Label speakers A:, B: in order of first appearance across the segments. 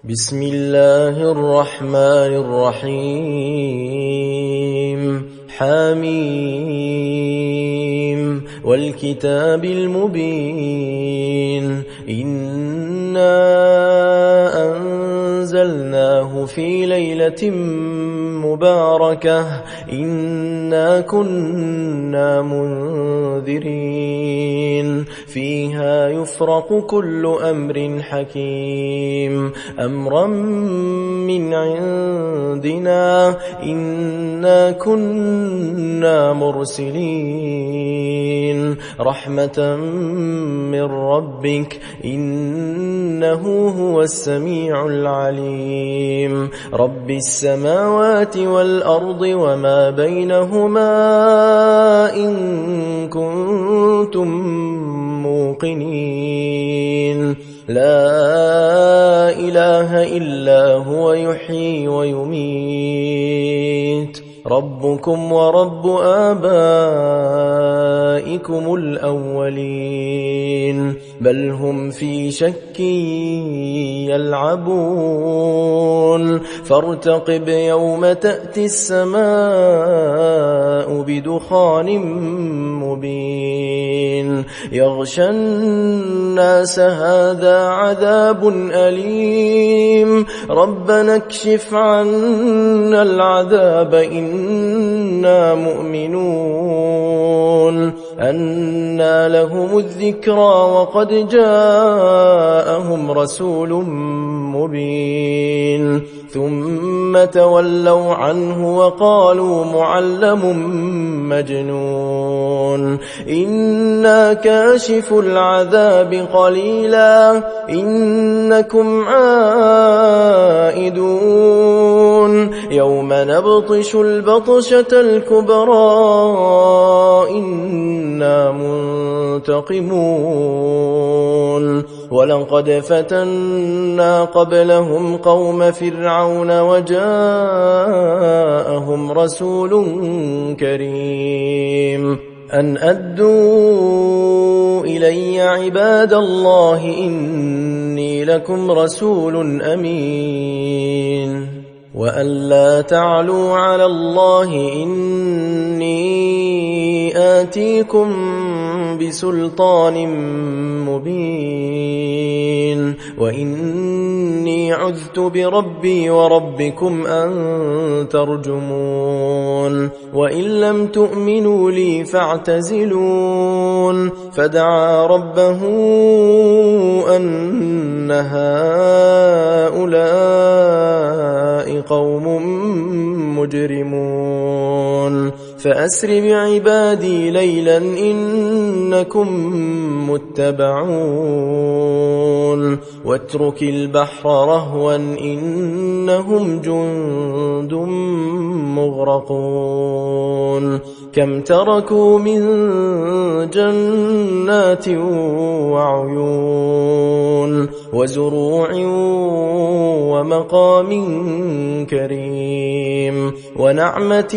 A: بسم الله الرحمن الرحيم حميم والكتاب المبين إنا أنزلناه في ليلة مباركة إنا كنا منذرين فيها يفرق كل أمر حكيم أمرا من عندنا إنا كنا مرسلين رحمة من ربك إنه هو السميع العليم رب السماوات والأرض وما بينهما إن كنتم موقنين لا إله إلا هو يحيي ويميت ربكم ورب آبائكم الأولين بل هم في شك يلعبون فارتقب يوم تأتي السماء بدخان مبين يغشى الناس هذا عذاب أليم ربنا اكشف عنا العذاب إنا مؤمنون أنى لهم الذكرى وقد جاءهم رسول مبين ثم تولوا عنه وقالوا معلم مجنون إنا كاشف العذاب قليلا إنكم عائدون يوم نبطش البطشة الكبرى إنا منتقمون ولقد فتنا قبلهم قوم فرعون وجاءهم رسول كريم أن أدوا إلي عباد الله إني لكم رسول أمين وأن لا تعلوا على الله إني آتيكم بسلطان مبين وإني عذت بربي وربكم أن ترجمون وإن لم تؤمنوا لي فاعتزلون فدعا ربه أن هؤلاء قوم مجرمون فأسر بعبادي ليلا إنكم متبعون واترك البحر رهوا إنهم جند مغرقون كم تركوا من جنات وعيون وزروع ومقام كريم ونعمة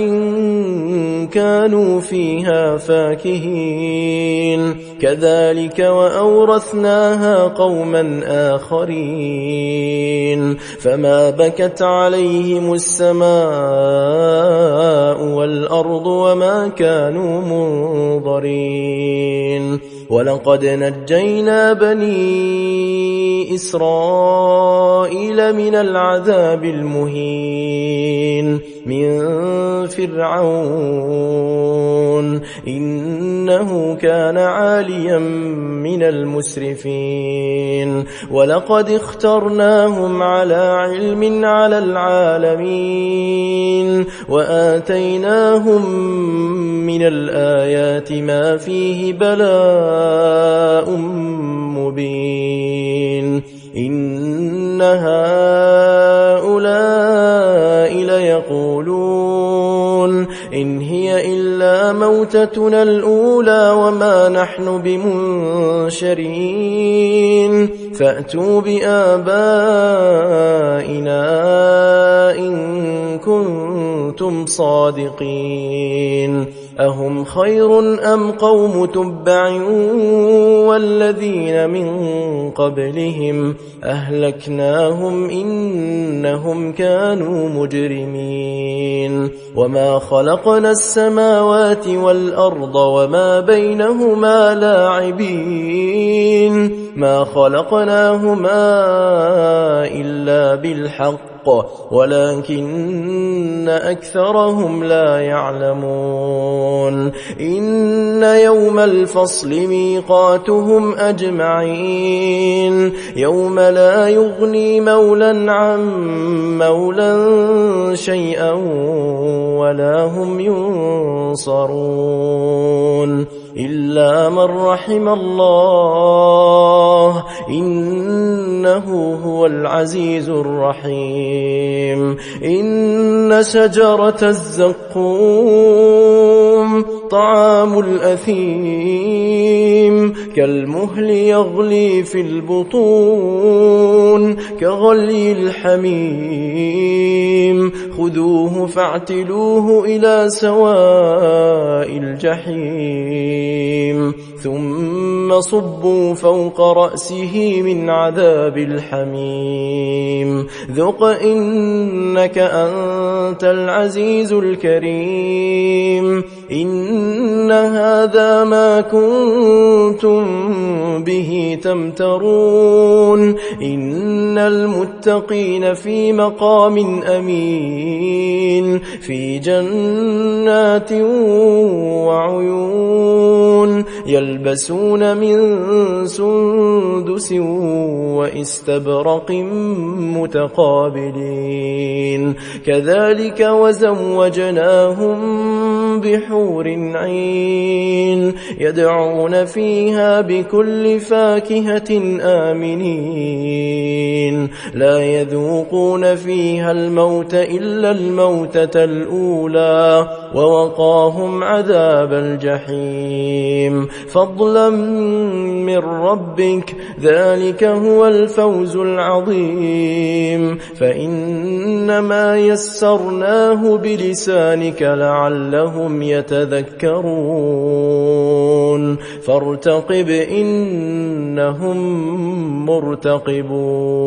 A: كانوا فيها فاكهين كذلك وأورثناها قوما آخرين فما بكت عليهم السماء والأرض وما كانوا منظرين ولقد نجينا بني إسرائيل من العذاب المهين من فرعون إنه كان عاليا من المسرفين ولقد اخترناهم على علم على العالمين وآتيناهم من الآيات ما فيه بلاء مبين إن هؤلاء ليقولون إن هي إلا موتتنا الأولى وما نحن بمنشرين فأتوا بآبائنا إن كنتم صادقين أهم خير أم قوم تبع والذين من قبلهم أهلكناهم إنهم كانوا مجرمين وما خلقنا السماوات والأرض وما بينهما لاعبين ما خلقناهما إلا بالحق ولكن أكثرهم لا يعلمون إن يوم الفصل ميقاتهم أجمعين يوم لا يغني مولى عن مولى شيئا ولا هم ينصرون إلا من رحم الله إنه هو العزيز الرحيم إن شجرة الزقوم طعام الأثيم كالمهل يغلي في البطون كغلي الحميم خذوه فاعتلوه إلى سواء الجحيم ثم صبوا فوق رأسه من عذاب الحميم ذق إنك أنت العزيز الكريم إن هذا ما كنتم به تمترون إن المتقين في مقام أمين في جنات وعيون يلبسون من سندس وإستبرق متقابلين كذلك وزوجناهم بحور عين يدعون فيها بكل فاكهة آمنين لا يذوقون فيها الموت إلا الموتة الأولى ووقاهم عذاب الجحيم فضلا من ربك ذلك هو الفوز العظيم فإنما يسرناه بلسانك لعلهم يتذكرون فارتقب إنهم مرتقبون